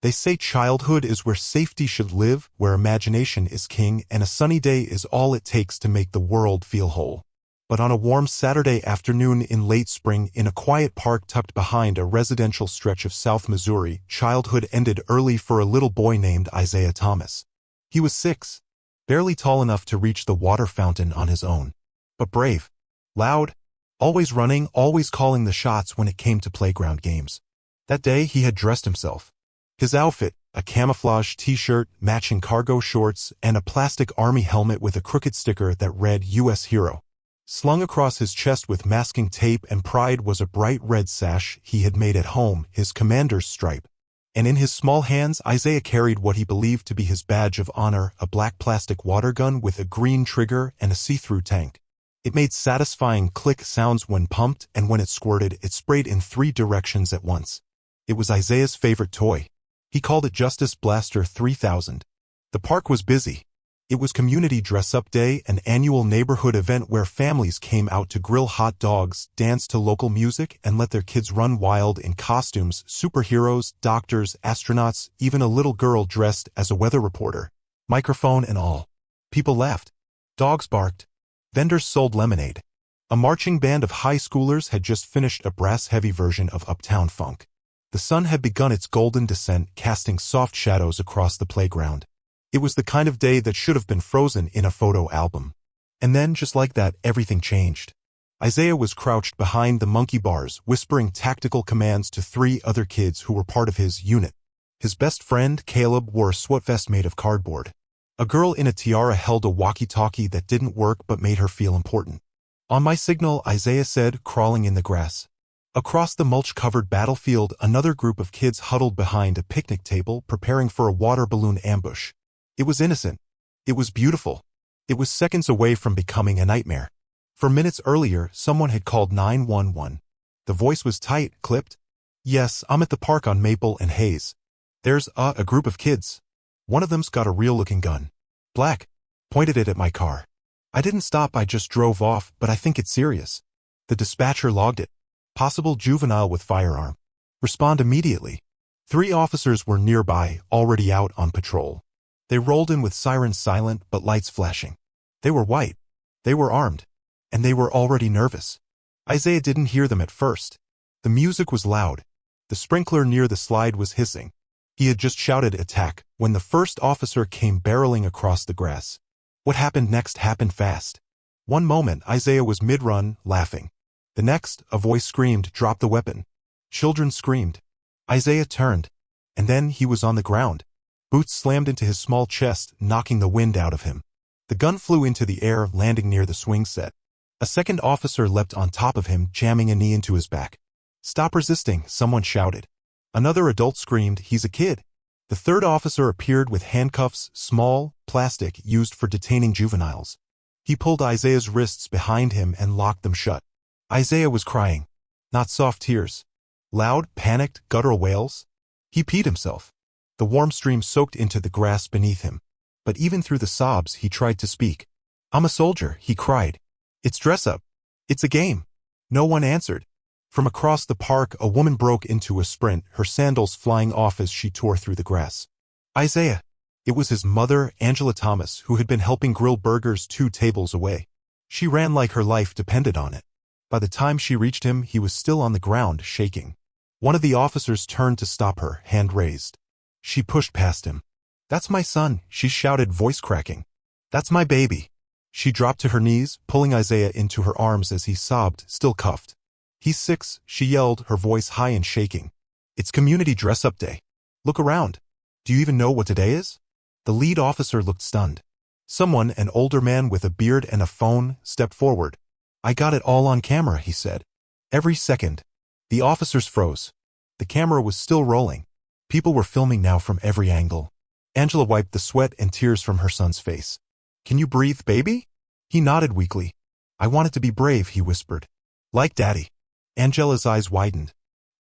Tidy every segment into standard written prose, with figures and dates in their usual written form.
They say childhood is where safety should live, where imagination is king, and a sunny day is all it takes to make the world feel whole. But on a warm Saturday afternoon in late spring, in a quiet park tucked behind a residential stretch of South Missouri, childhood ended early for a little boy named Isaiah Thomas. He was 6, barely tall enough to reach the water fountain on his own. But brave, loud, always running, always calling the shots when it came to playground games. That day he had dressed himself. His outfit, a camouflage t-shirt, matching cargo shorts, and a plastic army helmet with a crooked sticker that read U.S. Hero. Slung across his chest with masking tape and pride was a bright red sash he had made at home, his commander's stripe. And in his small hands Isaiah carried what he believed to be his badge of honor, a black plastic water gun with a green trigger and a see-through tank. It made satisfying click sounds when pumped, and when it squirted, it sprayed in 3 directions at once. It was Isaiah's favorite toy. He called it Justice Blaster 3000. The park was busy. It was Community Dress-Up Day, an annual neighborhood event where families came out to grill hot dogs, dance to local music, and let their kids run wild in costumes, superheroes, doctors, astronauts, even a little girl dressed as a weather reporter, microphone and all. People laughed. Dogs barked. Vendors sold lemonade. A marching band of high schoolers had just finished a brass-heavy version of Uptown Funk. The sun had begun its golden descent, casting soft shadows across the playground. It was the kind of day that should have been frozen in a photo album. And then, just like that, everything changed. Isaiah was crouched behind the monkey bars, whispering tactical commands to 3 other kids who were part of his unit. His best friend, Caleb, wore a sweat vest made of cardboard. A girl in a tiara held a walkie-talkie that didn't work but made her feel important. "On my signal," Isaiah said, crawling in the grass. Across the mulch-covered battlefield, another group of kids huddled behind a picnic table, preparing for a water balloon ambush. It was innocent. It was beautiful. It was seconds away from becoming a nightmare. For minutes earlier, someone had called 911. The voice was tight, clipped. "Yes, I'm at the park on Maple and Hayes. There's a group of kids. One of them's got a real-looking gun. Black. Pointed it at my car. I didn't stop, I just drove off, but I think it's serious." The dispatcher logged it. "Possible juvenile with firearm. Respond immediately." 3 officers were nearby, already out on patrol. They rolled in with sirens silent but lights flashing. They were white. They were armed. And they were already nervous. Isaiah didn't hear them at first. The music was loud. The sprinkler near the slide was hissing. He had just shouted attack when the first officer came barreling across the grass. What happened next happened fast. One moment Isaiah was mid-run, laughing. The next, a voice screamed, "Drop the weapon." Children screamed. Isaiah turned. And then he was on the ground. Boots slammed into his small chest, knocking the wind out of him. The gun flew into the air, landing near the swing set. A second officer leapt on top of him, jamming a knee into his back. "Stop resisting," someone shouted. Another adult screamed, "He's a kid." The third officer appeared with handcuffs, small, plastic, used for detaining juveniles. He pulled Isaiah's wrists behind him and locked them shut. Isaiah was crying. Not soft tears. Loud, panicked, guttural wails. He peed himself. The warm stream soaked into the grass beneath him. But even through the sobs, he tried to speak. "I'm a soldier," he cried. "It's dress-up. It's a game." No one answered. From across the park, a woman broke into a sprint, her sandals flying off as she tore through the grass. Isaiah. It was his mother, Angela Thomas, who had been helping grill burgers 2 tables away. She ran like her life depended on it. By the time she reached him, he was still on the ground, shaking. One of the officers turned to stop her, hand raised. She pushed past him. "That's my son," she shouted, voice cracking. "That's my baby." She dropped to her knees, pulling Isaiah into her arms as he sobbed, still cuffed. "He's 6, she yelled, her voice high and shaking. "It's Community Dress-Up Day. Look around. Do you even know what today is?" The lead officer looked stunned. Someone, an older man with a beard and a phone, stepped forward. "I got it all on camera," he said. Every second. The officers froze. The camera was still rolling. People were filming now from every angle. Angela wiped the sweat and tears from her son's face. "Can you breathe, baby?" He nodded weakly. "I wanted to be brave," he whispered. "Like Daddy." Angela's eyes widened.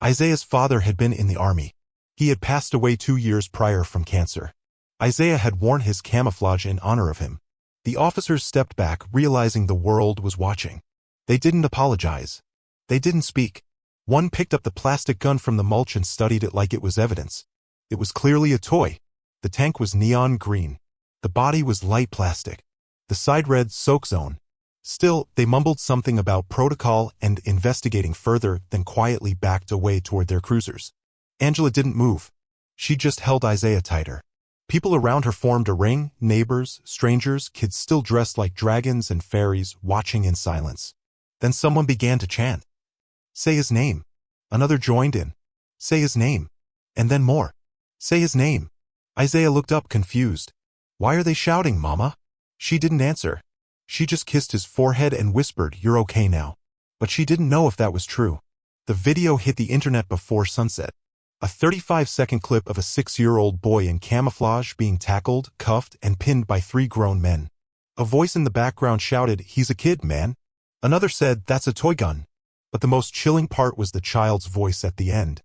Isaiah's father had been in the army. He had passed away 2 years prior from cancer. Isaiah had worn his camouflage in honor of him. The officers stepped back, realizing the world was watching. They didn't apologize. They didn't speak. One picked up the plastic gun from the mulch and studied it like it was evidence. It was clearly a toy. The tank was neon green. The body was light plastic. The side read soak zone. Still, they mumbled something about protocol and investigating further, then quietly backed away toward their cruisers. Angela didn't move. She just held Isaiah tighter. People around her formed a ring, neighbors, strangers, kids still dressed like dragons and fairies, watching in silence. Then someone began to chant. Say his name. Another joined in. Say his name. And then more. Say his name. Isaiah looked up confused. Why are they shouting, Mama? She didn't answer. She just kissed his forehead and whispered, "You're okay now." But she didn't know if that was true. The video hit the internet before sunset. A 35-second clip of a 6-year-old boy in camouflage being tackled, cuffed, and pinned by 3 grown men. A voice in the background shouted, "He's a kid, man." Another said, "That's a toy gun." But the most chilling part was the child's voice at the end.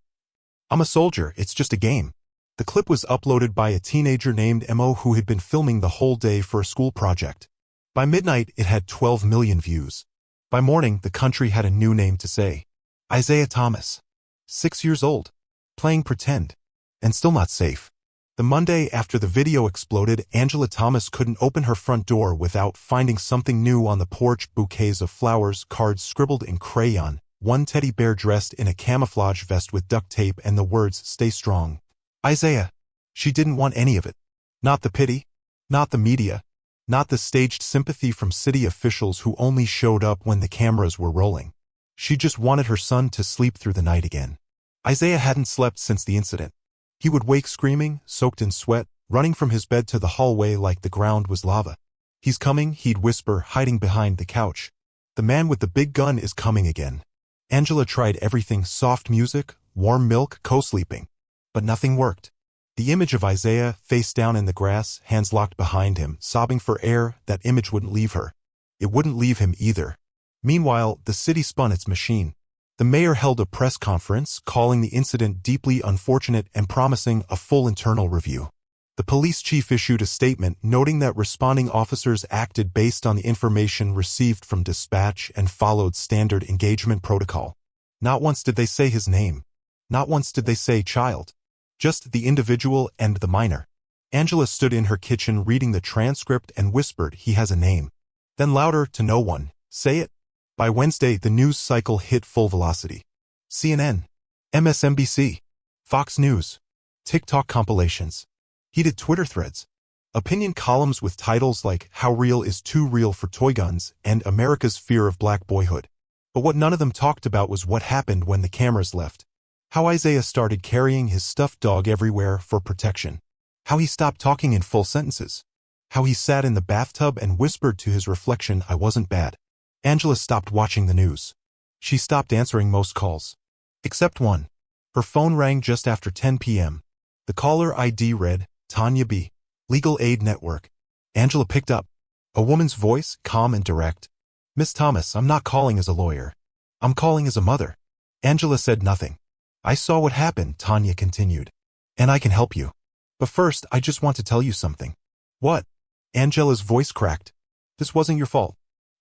"I'm a soldier, it's just a game." The clip was uploaded by a teenager named Mo who had been filming the whole day for a school project. By midnight, it had 12 million views. By morning, the country had a new name to say. Isaiah Thomas. 6 years old. Playing pretend. And still not safe. The Monday after the video exploded, Angela Thomas couldn't open her front door without finding something new on the porch: bouquets of flowers, cards scribbled in crayon, one teddy bear dressed in a camouflage vest with duct tape, and the words, "Stay strong." Isaiah. She didn't want any of it. Not the pity. Not the media. Not the staged sympathy from city officials who only showed up when the cameras were rolling. She just wanted her son to sleep through the night again. Isaiah hadn't slept since the incident. He would wake screaming, soaked in sweat, running from his bed to the hallway like the ground was lava. "He's coming," he'd whisper, hiding behind the couch. "The man with the big gun is coming again." Angela tried everything: soft music, warm milk, co-sleeping. But nothing worked. The image of Isaiah, face down in the grass, hands locked behind him, sobbing for air, that image wouldn't leave her. It wouldn't leave him either. Meanwhile, the city spun its machine. The mayor held a press conference, calling the incident deeply unfortunate and promising a full internal review. The police chief issued a statement noting that responding officers acted based on the information received from dispatch and followed standard engagement protocol. Not once did they say his name. Not once did they say child. Just the individual and the minor. Angela stood in her kitchen reading the transcript and whispered, "He has a name." Then louder, to no one, "Say it." By Wednesday, the news cycle hit full velocity. CNN, MSNBC, Fox News, TikTok compilations, heated Twitter threads, opinion columns with titles like "How Real is Too Real for Toy Guns" and "America's Fear of Black Boyhood." But what none of them talked about was what happened when the cameras left. How Isaiah started carrying his stuffed dog everywhere for protection. How he stopped talking in full sentences. How he sat in the bathtub and whispered to his reflection, "I wasn't bad." Angela stopped watching the news. She stopped answering most calls. Except one. Her phone rang just after 10 p.m. The caller ID read, "Tanya B. Legal Aid Network." Angela picked up. A woman's voice, calm and direct. "Miss Thomas, I'm not calling as a lawyer. I'm calling as a mother." Angela said nothing. "I saw what happened," Tanya continued. "And I can help you. But first, I just want to tell you something." "What?" Angela's voice cracked. "This wasn't your fault."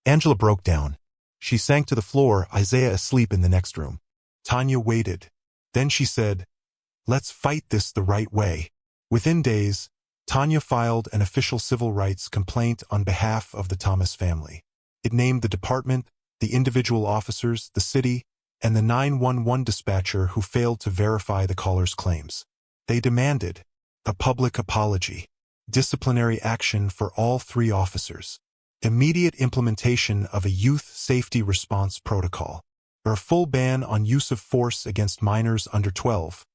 Angela broke down. She sank to the floor, Isaiah asleep in the next room. Tanya waited. Then she said, "Let's fight this the right way." Within days, Tanya filed an official civil rights complaint on behalf of the Thomas family. It named the department, the individual officers, the city, and the 911 dispatcher who failed to verify the caller's claims. They demanded a public apology, disciplinary action for all 3 officers, immediate implementation of a youth safety response protocol, or a full ban on use of force against minors under 12,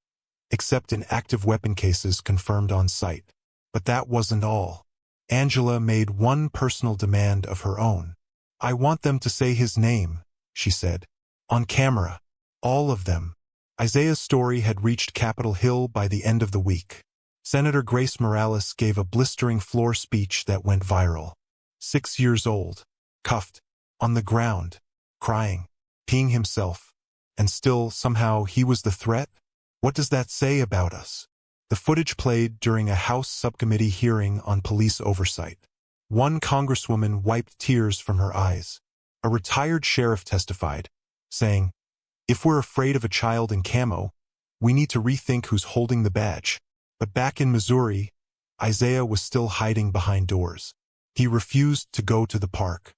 except in active weapon cases confirmed on site. But that wasn't all. Angela made one personal demand of her own. "I want them to say his name," she said. "On camera. All of them." Isaiah's story had reached Capitol Hill by the end of the week. Senator Grace Morales gave a blistering floor speech that went viral. 6 years old, cuffed, on the ground, crying, peeing himself, and still, somehow, he was the threat? What does that say about us? The footage played during a House subcommittee hearing on police oversight. One congresswoman wiped tears from her eyes. A retired sheriff testified, saying, "If we're afraid of a child in camo, we need to rethink who's holding the badge." But back in Missouri, Isaiah was still hiding behind doors. He refused to go to the park,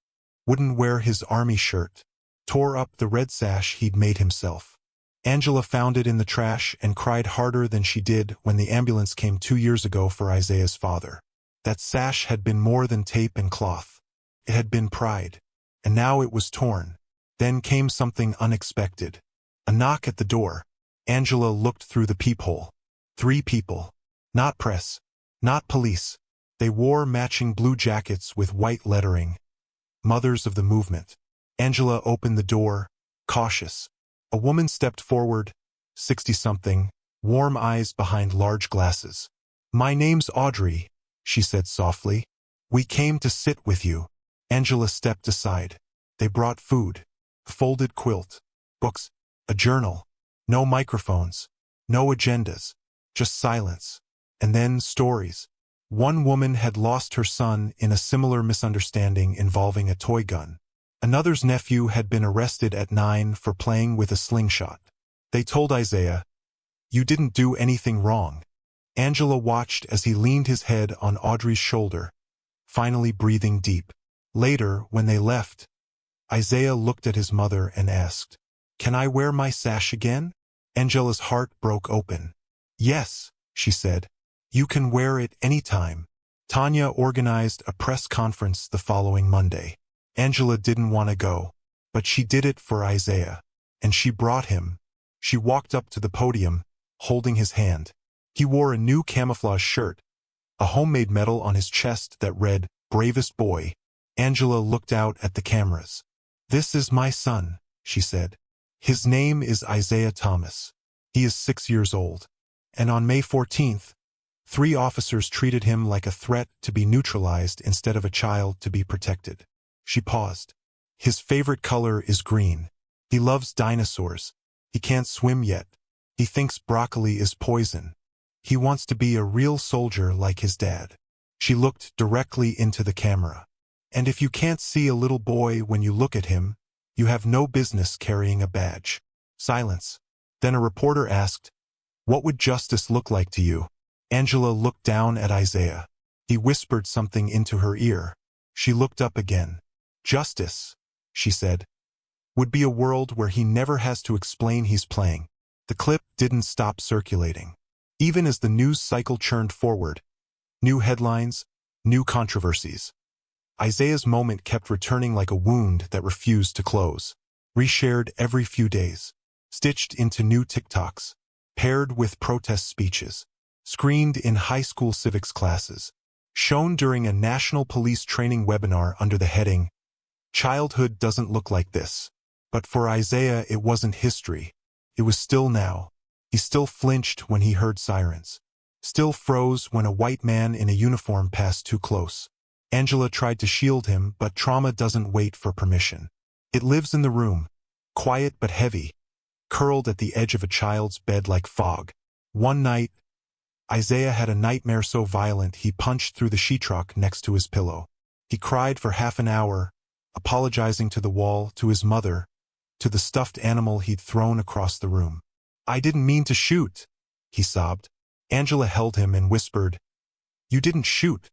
wouldn't wear his army shirt, tore up the red sash he'd made himself. Angela found it in the trash and cried harder than she did when the ambulance came 2 years ago for Isaiah's father. That sash had been more than tape and cloth. It had been pride. And now it was torn. Then came something unexpected. A knock at the door. Angela looked through the peephole. 3 people. Not press. Not police. They wore matching blue jackets with white lettering. Mothers of the movement. Angela opened the door, cautious. A woman stepped forward, 60-something, warm eyes behind large glasses. "My name's Audrey," she said softly. "We came to sit with you." Angela stepped aside. They brought food, a folded quilt, books, a journal. No microphones, no agendas, just silence. And then stories. One woman had lost her son in a similar misunderstanding involving a toy gun. Another's nephew had been arrested at 9 for playing with a slingshot. They told Isaiah, "You didn't do anything wrong." Angela watched as he leaned his head on Audrey's shoulder, finally breathing deep. Later, when they left, Isaiah looked at his mother and asked, "Can I wear my sash again?" Angela's heart broke open. "Yes," she said. "You can wear it anytime." Tanya organized a press conference the following Monday. Angela didn't want to go, but she did it for Isaiah. And she brought him. She walked up to the podium, holding his hand. He wore a new camouflage shirt, a homemade medal on his chest that read, "Bravest Boy." Angela looked out at the cameras. "This is my son," she said. "His name is Isaiah Thomas. He is 6 years old." And on May 14th, 3 officers treated him like a threat to be neutralized instead of a child to be protected. She paused. "His favorite color is green. He loves dinosaurs. He can't swim yet. He thinks broccoli is poison. He wants to be a real soldier like his dad." She looked directly into the camera. "And if you can't see a little boy when you look at him, you have no business carrying a badge." Silence. Then a reporter asked, "What would justice look like to you?" Angela looked down at Isaiah. He whispered something into her ear. She looked up again. "Justice," she said, "would be a world where he never has to explain he's playing." The clip didn't stop circulating. Even as the news cycle churned forward, new headlines, new controversies. Isaiah's moment kept returning like a wound that refused to close. Reshared every few days. Stitched into new TikToks. Paired with protest speeches. Screened in high school civics classes. Shown during a national police training webinar under the heading, "Childhood doesn't look like this." But for Isaiah, it wasn't history. It was still now. He still flinched when he heard sirens. Still froze when a white man in a uniform passed too close. Angela tried to shield him, but trauma doesn't wait for permission. It lives in the room, quiet but heavy, curled at the edge of a child's bed like fog. One night, Isaiah had a nightmare so violent he punched through the sheetrock next to his pillow. He cried for half an hour, apologizing to the wall, to his mother, to the stuffed animal he'd thrown across the room. "I didn't mean to shoot," he sobbed. Angela held him and whispered, "You didn't shoot,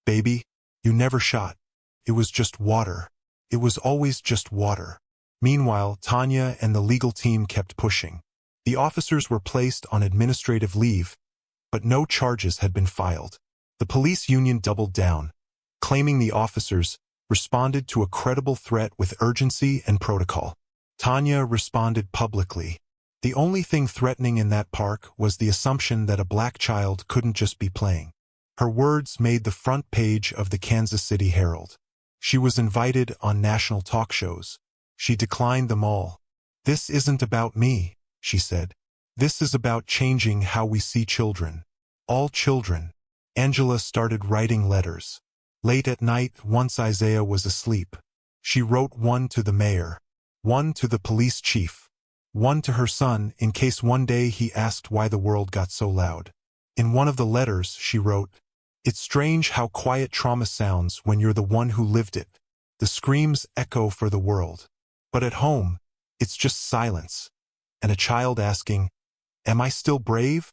baby. You never shot. It was just water. It was always just water." Meanwhile, Tanya and the legal team kept pushing. The officers were placed on administrative leave, but no charges had been filed. The police union doubled down, claiming the officers responded to a credible threat with urgency and protocol. Tanya responded publicly. The only thing threatening in that park was the assumption that a black child couldn't just be playing. Her words made the front page of the Kansas City Herald. She was invited on national talk shows. She declined them all. "This isn't about me," she said. "This is about changing how we see children. All children." Angela started writing letters. Late at night, once Isaiah was asleep, she wrote one to the mayor, one to the police chief, one to her son in case one day he asked why the world got so loud. In one of the letters, she wrote, "It's strange how quiet trauma sounds when you're the one who lived it. The screams echo for the world. But at home, it's just silence. And a child asking, 'Am I still brave?'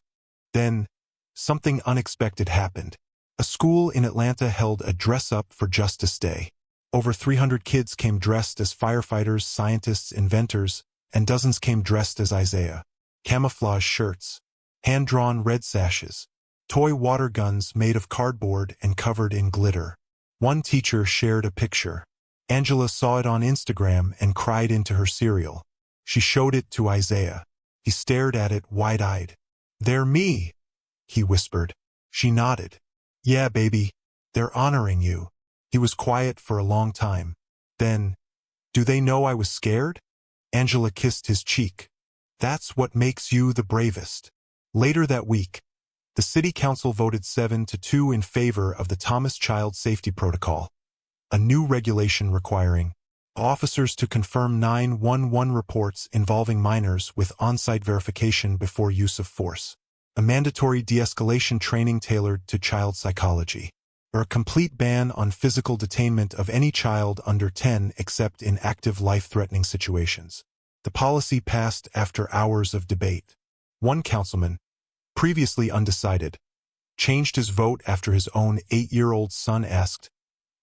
Then, something unexpected happened. A school in Atlanta held a dress-up for Justice Day. Over 300 kids came dressed as firefighters, scientists, inventors, and dozens came dressed as Isaiah. Camouflage shirts, hand-drawn red sashes, toy water guns made of cardboard and covered in glitter. One teacher shared a picture. Angela saw it on Instagram and cried into her cereal. She showed it to Isaiah. He stared at it wide-eyed. "They're me," he whispered. She nodded. "Yeah, baby. They're honoring you." He was quiet for a long time. Then, "Do they know I was scared?" Angela kissed his cheek. "That's what makes you the bravest." Later that week, the city council voted 7-2 in favor of the Thomas Child Safety Protocol, a new regulation requiring officers to confirm 911 reports involving minors with on-site verification before use of force, a mandatory de-escalation training tailored to child psychology, or a complete ban on physical detainment of any child under 10 except in active life-threatening situations. The policy passed after hours of debate. One councilman, previously undecided, changed his vote after his own 8-year-old son asked,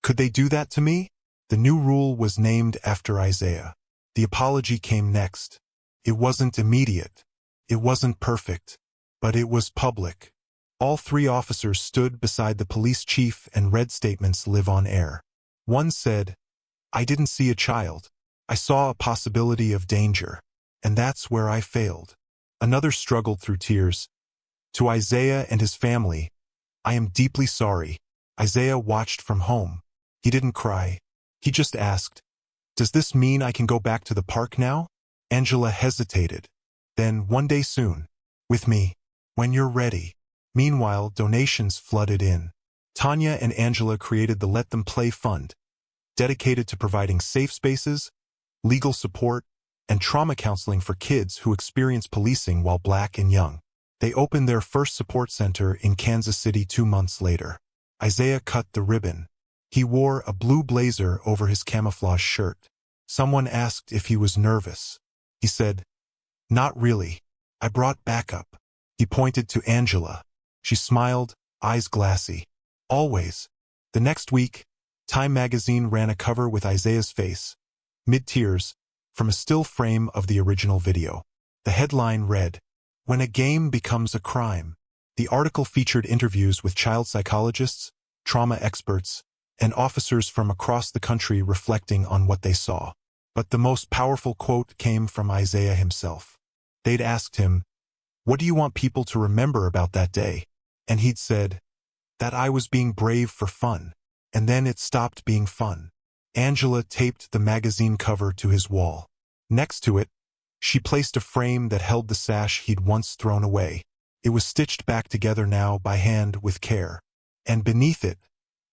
"Could they do that to me?" The new rule was named after Isaiah. The apology came next. It wasn't immediate. It wasn't perfect. But it was public. All 3 officers stood beside the police chief and read statements live on air. One said, "I didn't see a child. I saw a possibility of danger. And that's where I failed." Another struggled through tears. "To Isaiah and his family, I am deeply sorry." Isaiah watched from home. He didn't cry. He just asked, "Does this mean I can go back to the park now?" Angela hesitated. "Then one day soon. With me. When you're ready." Meanwhile, donations flooded in. Tanya and Angela created the Let Them Play Fund, dedicated to providing safe spaces, legal support, and trauma counseling for kids who experience policing while black and young. They opened their first support center in Kansas City 2 months later. Isaiah cut the ribbon. He wore a blue blazer over his camouflage shirt. Someone asked if he was nervous. He said, "Not really. I brought backup." He pointed to Angela. She smiled, eyes glassy. "Always." The next week, Time magazine ran a cover with Isaiah's face, mid-tears, from a still frame of the original video. The headline read, "When a game becomes a crime." The article featured interviews with child psychologists, trauma experts, and officers from across the country reflecting on what they saw. But the most powerful quote came from Isaiah himself. They'd asked him, "What do you want people to remember about that day?" And he'd said, "That I was being brave for fun." And then it stopped being fun. Angela taped the magazine cover to his wall. Next to it, she placed a frame that held the sash he'd once thrown away. It was stitched back together now by hand with care. And beneath it,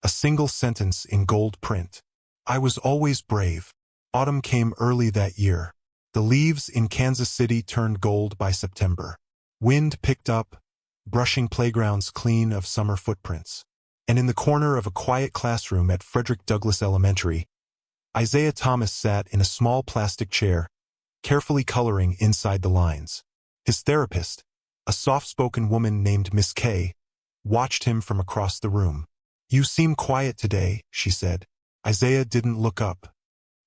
a single sentence in gold print. "I was always brave." Autumn came early that year. The leaves in Kansas City turned gold by September. Wind picked up, brushing playgrounds clean of summer footprints. And in the corner of a quiet classroom at Frederick Douglass Elementary, Isaiah Thomas sat in a small plastic chair, carefully coloring inside the lines. His therapist, a soft-spoken woman named Miss K, watched him from across the room. "You seem quiet today," she said. Isaiah didn't look up.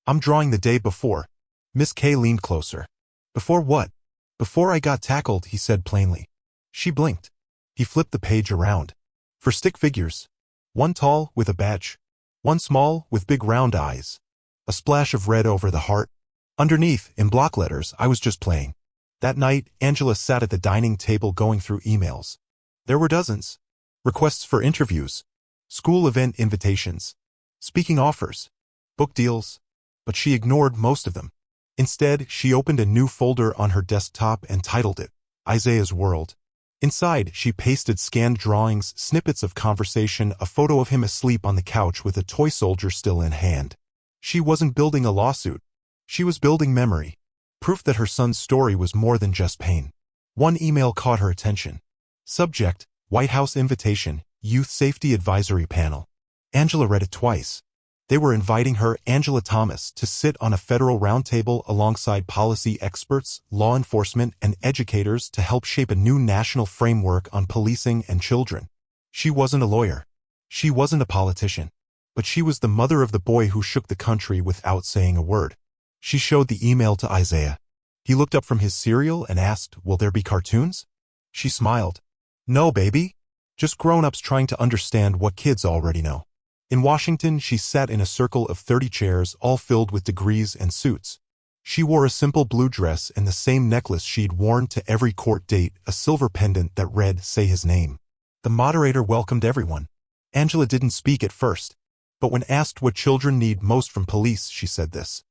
"I'm drawing the day before." Miss K leaned closer. "Before what?" "Before I got tackled," he said plainly. She blinked. He flipped the page around. "For stick figures. One tall, with a badge. One small, with big round eyes. A splash of red over the heart. Underneath, in block letters, I was just playing." That night, Angela sat at the dining table going through emails. There were dozens. Requests for interviews, school event invitations, speaking offers, book deals, but she ignored most of them. Instead, she opened a new folder on her desktop and titled it, Isaiah's World. Inside, she pasted scanned drawings, snippets of conversation, a photo of him asleep on the couch with a toy soldier still in hand. She wasn't building a lawsuit. She was building memory. Proof that her son's story was more than just pain. One email caught her attention. Subject, White House Invitation, Youth Safety Advisory Panel. Angela read it twice. They were inviting her, Angela Thomas, to sit on a federal roundtable alongside policy experts, law enforcement, and educators to help shape a new national framework on policing and children. She wasn't a lawyer. She wasn't a politician. But she was the mother of the boy who shook the country without saying a word. She showed the email to Isaiah. He looked up from his cereal and asked, "Will there be cartoons?" She smiled. "No, baby. Just grown-ups trying to understand what kids already know." In Washington, she sat in a circle of 30 chairs, all filled with degrees and suits. She wore a simple blue dress and the same necklace she'd worn to every court date, a silver pendant that read, "Say his name." The moderator welcomed everyone. Angela didn't speak at first, but when asked what children need most from police, she said this: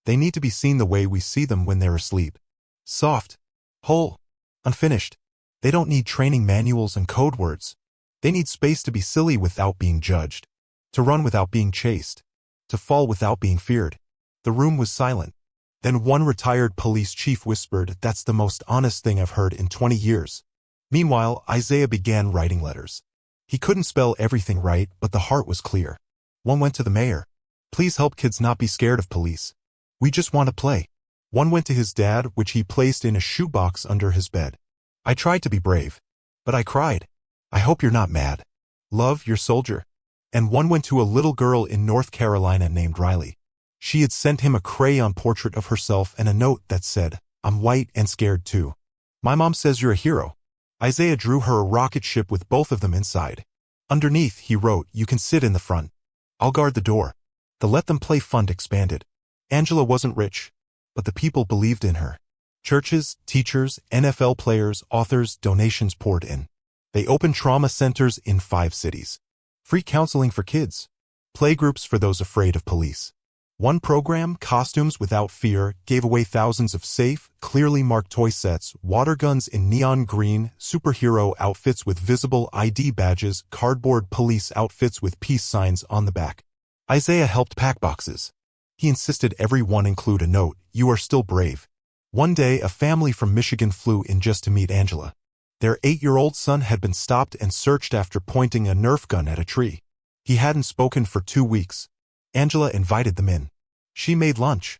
"They need to be seen the way we see them when they're asleep. Soft, whole, unfinished. They don't need training manuals and code words. They need space to be silly without being judged, to run without being chased, to fall without being feared." The room was silent. Then one retired police chief whispered, "That's the most honest thing I've heard in 20 years. Meanwhile, Isaiah began writing letters. He couldn't spell everything right, but the heart was clear. One went to the mayor. "Please help kids not be scared of police. We just want to play." One went to his dad, which he placed in a shoebox under his bed. "I tried to be brave, but I cried. I hope you're not mad. Love, your soldier." And one went to a little girl in North Carolina named Riley. She had sent him a crayon portrait of herself and a note that said, "I'm white and scared too. My mom says you're a hero." Isaiah drew her a rocket ship with both of them inside. Underneath, he wrote, "You can sit in the front. I'll guard the door." The Let Them Play fund expanded. Angela wasn't rich, but the people believed in her. Churches, teachers, NFL players, authors, donations poured in. They opened trauma centers in 5 cities. Free counseling for kids. Playgroups for those afraid of police. One program, Costumes Without Fear, gave away thousands of safe, clearly marked toy sets, water guns in neon green, superhero outfits with visible ID badges, cardboard police outfits with peace signs on the back. Isaiah helped pack boxes. He insisted every one include a note, "You are still brave." One day, a family from Michigan flew in just to meet Angela. Their 8-year-old son had been stopped and searched after pointing a Nerf gun at a tree. He hadn't spoken for 2 weeks. Angela invited them in. She made lunch.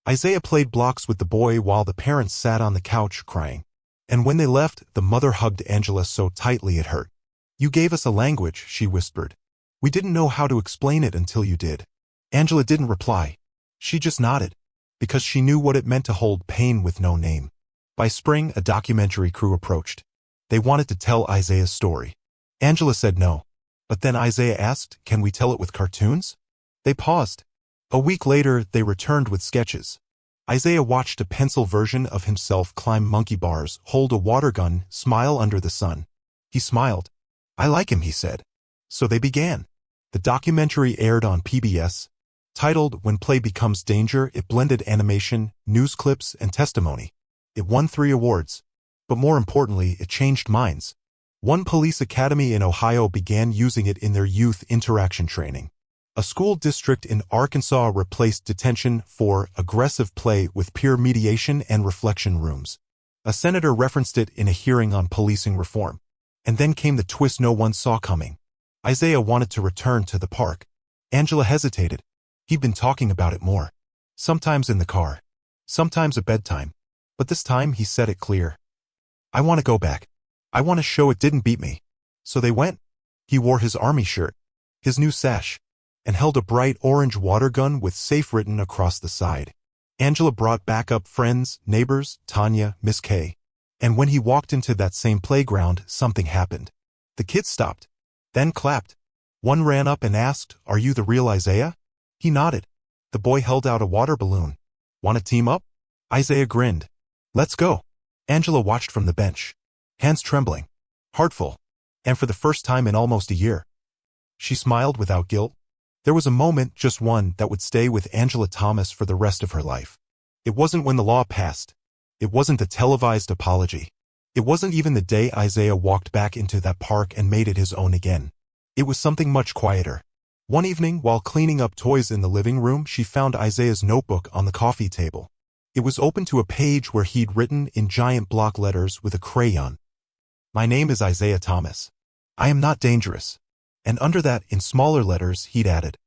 Isaiah played blocks with the boy while the parents sat on the couch crying. And when they left, the mother hugged Angela so tightly it hurt. "You gave us a language," she whispered. "We didn't know how to explain it until you did." Angela didn't reply. She just nodded, because she knew what it meant to hold pain with no name. By spring, a documentary crew approached. They wanted to tell Isaiah's story. Angela said no. But then Isaiah asked, "Can we tell it with cartoons?" They paused. A week later, they returned with sketches. Isaiah watched a pencil version of himself climb monkey bars, hold a water gun, smile under the sun. He smiled. "I like him," he said. So they began. The documentary aired on PBS. Titled When Play Becomes Danger, it blended animation, news clips, and testimony. It won 3 awards. But more importantly, it changed minds. One police academy in Ohio began using it in their youth interaction training. A school district in Arkansas replaced detention for aggressive play with peer mediation and reflection rooms. A senator referenced it in a hearing on policing reform. And then came the twist no one saw coming. Isaiah wanted to return to the park. Angela hesitated. He'd been talking about it more. Sometimes in the car. Sometimes at bedtime. But this time he said it clear. "I want to go back. I want to show it didn't beat me." So they went. He wore his army shirt, his new sash, and held a bright orange water gun with "Safe" written across the side. Angela brought back up friends, neighbors, Tanya, Miss Kay. And when he walked into that same playground, something happened. The kids stopped, then clapped. One ran up and asked, "Are you the real Isaiah?" He nodded. The boy held out a water balloon. "Want to team up?" Isaiah grinned. "Let's go." Angela watched from the bench, hands trembling, heart full, and for the first time in almost a year, she smiled without guilt. There was a moment, just one, that would stay with Angela Thomas for the rest of her life. It wasn't when the law passed. It wasn't the televised apology. It wasn't even the day Isaiah walked back into that park and made it his own again. It was something much quieter. One evening, while cleaning up toys in the living room, she found Isaiah's notebook on the coffee table. It was open to a page where he'd written in giant block letters with a crayon, "My name is Isaiah Thomas. I am not dangerous." And under that, in smaller letters, he'd added,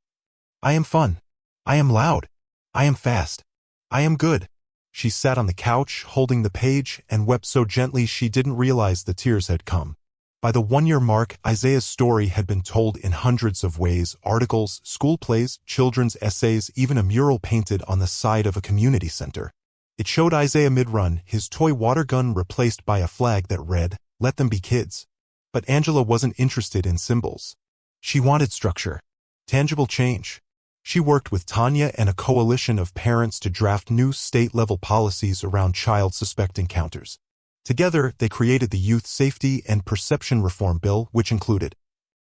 I am fun. I am loud. I am fast. I am good. She sat on the couch, holding the page, and wept so gently she didn't realize the tears had come. By the 1-year mark, Isaiah's story had been told in hundreds of ways: articles, school plays, children's essays, even a mural painted on the side of a community center. It showed Isaiah mid-run, his toy water gun replaced by a flag that read, "Let them be kids." But Angela wasn't interested in symbols. She wanted structure, tangible change. She worked with Tanya and a coalition of parents to draft new state-level policies around child suspect encounters. Together, they created the Youth Safety and Perception Reform Bill, which included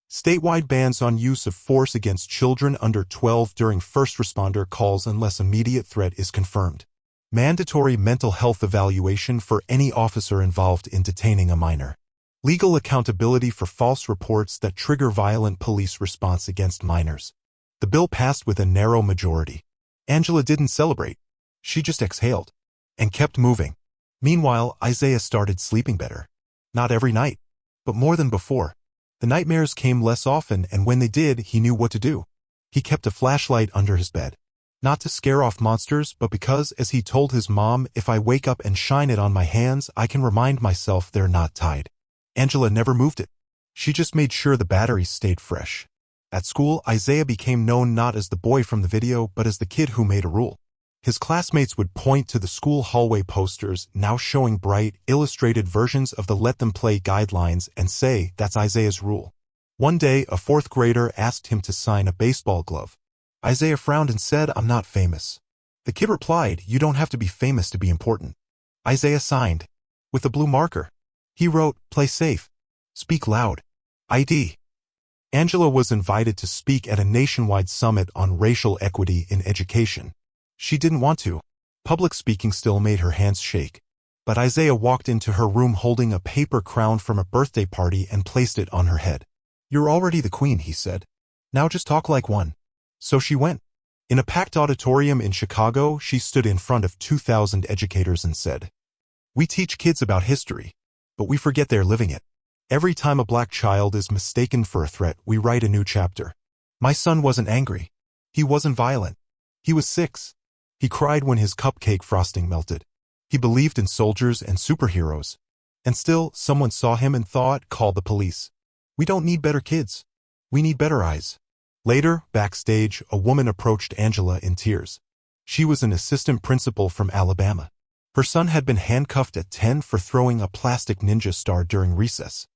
statewide bans on use of force against children under 12 during first responder calls unless immediate threat is confirmed, mandatory mental health evaluation for any officer involved in detaining a minor, legal accountability for false reports that trigger violent police response against minors. The bill passed with a narrow majority. Angela didn't celebrate. She just exhaled and kept moving. Meanwhile, Isaiah started sleeping better. Not every night, but more than before. The nightmares came less often, and when they did, he knew what to do. He kept a flashlight under his bed. Not to scare off monsters, but because, as he told his mom, if I wake up and shine it on my hands, I can remind myself they're not tied. Angela never moved it. She just made sure the batteries stayed fresh. At school, Isaiah became known not as the boy from the video, but as the kid who made a rule. His classmates would point to the school hallway posters, now showing bright, illustrated versions of the Let Them Play guidelines, and say, "That's Isaiah's rule." One day, a 4th grader asked him to sign a baseball glove. Isaiah frowned and said, "I'm not famous." The kid replied, "You don't have to be famous to be important." Isaiah signed. With a blue marker. He wrote, "Play safe. Speak loud. ID." Angela was invited to speak at a nationwide summit on racial equity in education. She didn't want to. Public speaking still made her hands shake. But Isaiah walked into her room holding a paper crown from a birthday party and placed it on her head. "You're already the queen," he said. "Now just talk like one." So she went. In a packed auditorium in Chicago, she stood in front of 2,000 educators and said, "We teach kids about history, but we forget they're living it. Every time a black child is mistaken for a threat, we write a new chapter. My son wasn't angry. He wasn't violent. He was 6. He cried when his cupcake frosting melted. He believed in soldiers and superheroes. And still, someone saw him and thought, call the police. We don't need better kids. We need better eyes." Later, backstage, a woman approached Angela in tears. She was an assistant principal from Alabama. Her son had been handcuffed at 10 for throwing a plastic ninja star during recess.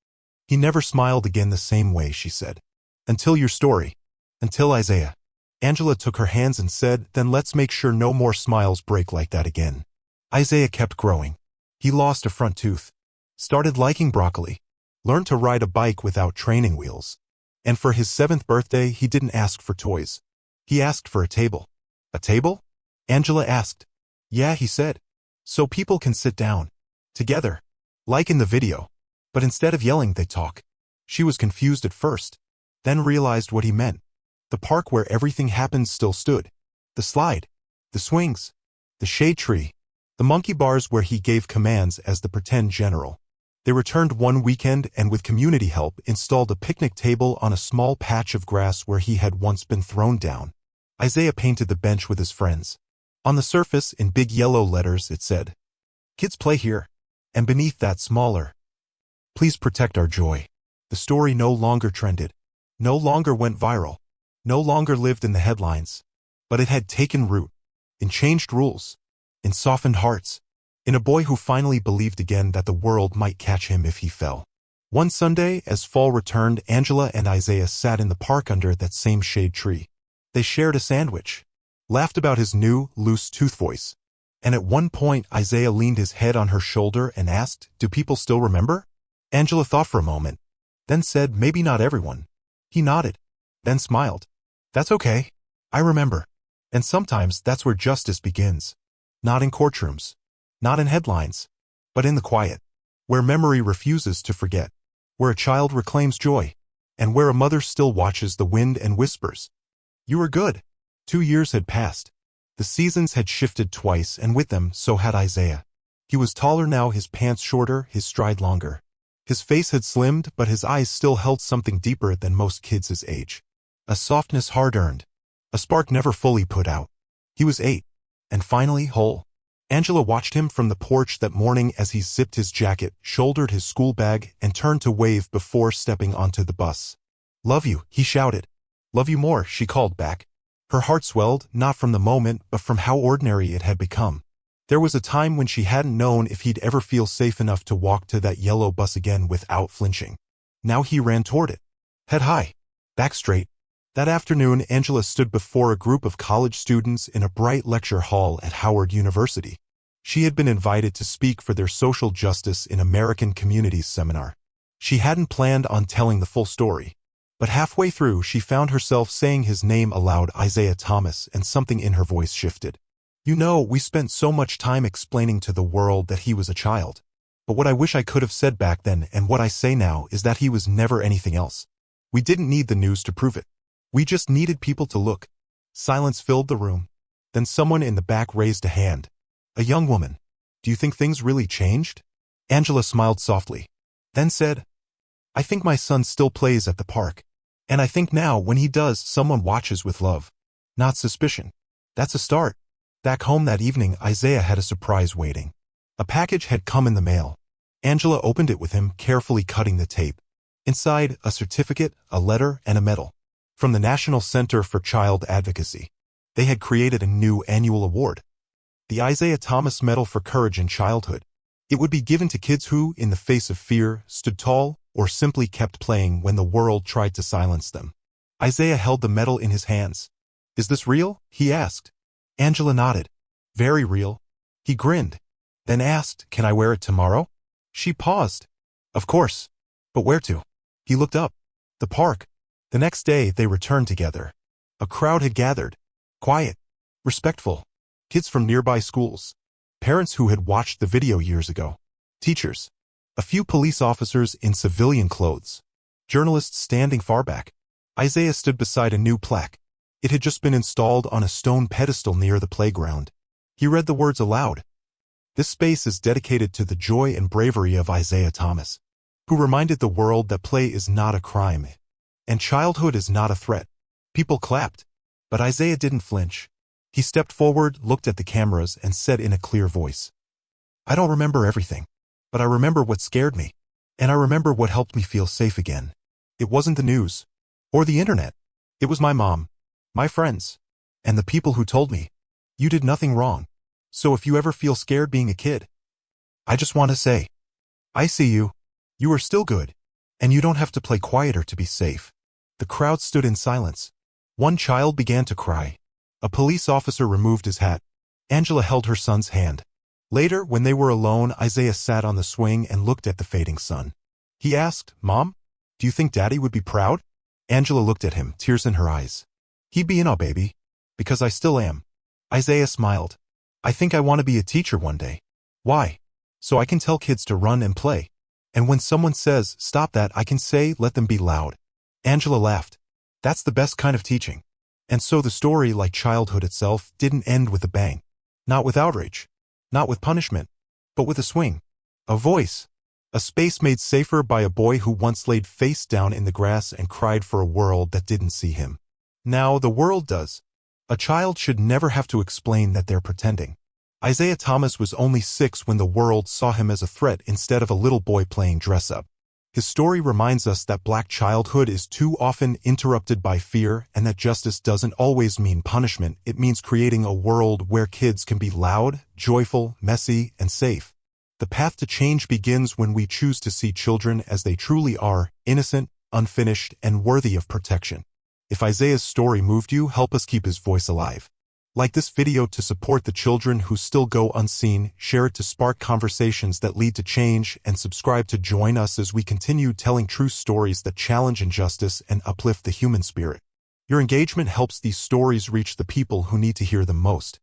"He never smiled again the same way," she said. "Until your story. Until Isaiah." Angela took her hands and said, "Then let's make sure no more smiles break like that again." Isaiah kept growing. He lost a front tooth. Started liking broccoli. Learned to ride a bike without training wheels. And for his 7th birthday, he didn't ask for toys. He asked for a table. "A table?" Angela asked. "Yeah," he said. "So people can sit down. Together. Like in the video." But instead of yelling, they talk. She was confused at first, then realized what he meant. The park where everything happened still stood. The slide. The swings. The shade tree. The monkey bars where he gave commands as the pretend general. They returned one weekend and with community help installed a picnic table on a small patch of grass where he had once been thrown down. Isaiah painted the bench with his friends. On the surface, in big yellow letters, it said, "Kids play here." And beneath that smaller, "Please protect our joy." The story no longer trended. No longer went viral. No longer lived in the headlines. But it had taken root. In changed rules. In softened hearts. In a boy who finally believed again that the world might catch him if he fell. One Sunday, as fall returned, Angela and Isaiah sat in the park under that same shade tree. They shared a sandwich. Laughed about his new, loose tooth voice. And at one point, Isaiah leaned his head on her shoulder and asked, "Do people still remember?" Angela thought for a moment. Then said, "Maybe not everyone." He nodded. Then smiled. "That's okay. I remember." And sometimes that's where justice begins. Not in courtrooms. Not in headlines. But in the quiet. Where memory refuses to forget. Where a child reclaims joy. And where a mother still watches the wind and whispers, "You were good." 2 years had passed. The seasons had shifted twice, and with them, so had Isaiah. He was taller now, his pants shorter, his stride longer. His face had slimmed, but his eyes still held something deeper than most kids his age. A softness hard-earned. A spark never fully put out. He was 8, and finally whole. Angela watched him from the porch that morning as he zipped his jacket, shouldered his school bag, and turned to wave before stepping onto the bus. "Love you," he shouted. "Love you more," she called back. Her heart swelled, not from the moment, but from how ordinary it had become. There was a time when she hadn't known if he'd ever feel safe enough to walk to that yellow bus again without flinching. Now he ran toward it. Head high. Back straight. That afternoon, Angela stood before a group of college students in a bright lecture hall at Howard University. She had been invited to speak for their Social Justice in American Communities seminar. She hadn't planned on telling the full story. But halfway through, she found herself saying his name aloud, Isaiah Thomas, and something in her voice shifted. "You know, we spent so much time explaining to the world that he was a child. But what I wish I could have said back then and what I say now is that he was never anything else. We didn't need the news to prove it. We just needed people to look." Silence filled the room. Then someone in the back raised a hand. A young woman. "Do you think things really changed?" Angela smiled softly. Then said, "I think my son still plays at the park. And I think now when he does, someone watches with love. Not suspicion. That's a start." Back home that evening, Isaiah had a surprise waiting. A package had come in the mail. Angela opened it with him, carefully cutting the tape. Inside, a certificate, a letter, and a medal. From the National Center for Child Advocacy. They had created a new annual award. The Isaiah Thomas Medal for Courage in Childhood. It would be given to kids who, in the face of fear, stood tall or simply kept playing when the world tried to silence them. Isaiah held the medal in his hands. "Is this real?" he asked. Angela nodded. "Very real." He grinned. Then asked, "Can I wear it tomorrow?" She paused. "Of course. But where to?" He looked up. The park. The next day, they returned together. A crowd had gathered. Quiet. Respectful. Kids from nearby schools. Parents who had watched the video years ago. Teachers. A few police officers in civilian clothes. Journalists standing far back. Isaiah stood beside a new plaque. It had just been installed on a stone pedestal near the playground. He read the words aloud. "This space is dedicated to the joy and bravery of Isaiah Thomas, who reminded the world that play is not a crime, and childhood is not a threat." People clapped, but Isaiah didn't flinch. He stepped forward, looked at the cameras, and said in a clear voice, "I don't remember everything, but I remember what scared me, and I remember what helped me feel safe again. It wasn't the news, or the internet. It was my mom, my friends, and the people who told me, you did nothing wrong. So if you ever feel scared being a kid, I just want to say, I see you. You are still good, and you don't have to play quieter to be safe." The crowd stood in silence. One child began to cry. A police officer removed his hat. Angela held her son's hand. Later, when they were alone, Isaiah sat on the swing and looked at the fading sun. He asked, "Mom, do you think Daddy would be proud?" Angela looked at him, tears in her eyes. "He'd be in awe, baby. Because I still am." Isaiah smiled. "I think I want to be a teacher one day." "Why?" "So I can tell kids to run and play. And when someone says, stop that, I can say, let them be loud." Angela laughed. "That's the best kind of teaching." And so the story, like childhood itself, didn't end with a bang. Not with outrage. Not with punishment. But with a swing. A voice. A space made safer by a boy who once laid face down in the grass and cried for a world that didn't see him. Now the world does. A child should never have to explain that they're pretending. Isaiah Thomas was only 6 when the world saw him as a threat instead of a little boy playing dress-up. His story reminds us that Black childhood is too often interrupted by fear and that justice doesn't always mean punishment. It means creating a world where kids can be loud, joyful, messy, and safe. The path to change begins when we choose to see children as they truly are, innocent, unfinished, and worthy of protection. If Isaiah's story moved you, help us keep his voice alive. Like this video to support the children who still go unseen, share it to spark conversations that lead to change, and subscribe to join us as we continue telling true stories that challenge injustice and uplift the human spirit. Your engagement helps these stories reach the people who need to hear them most.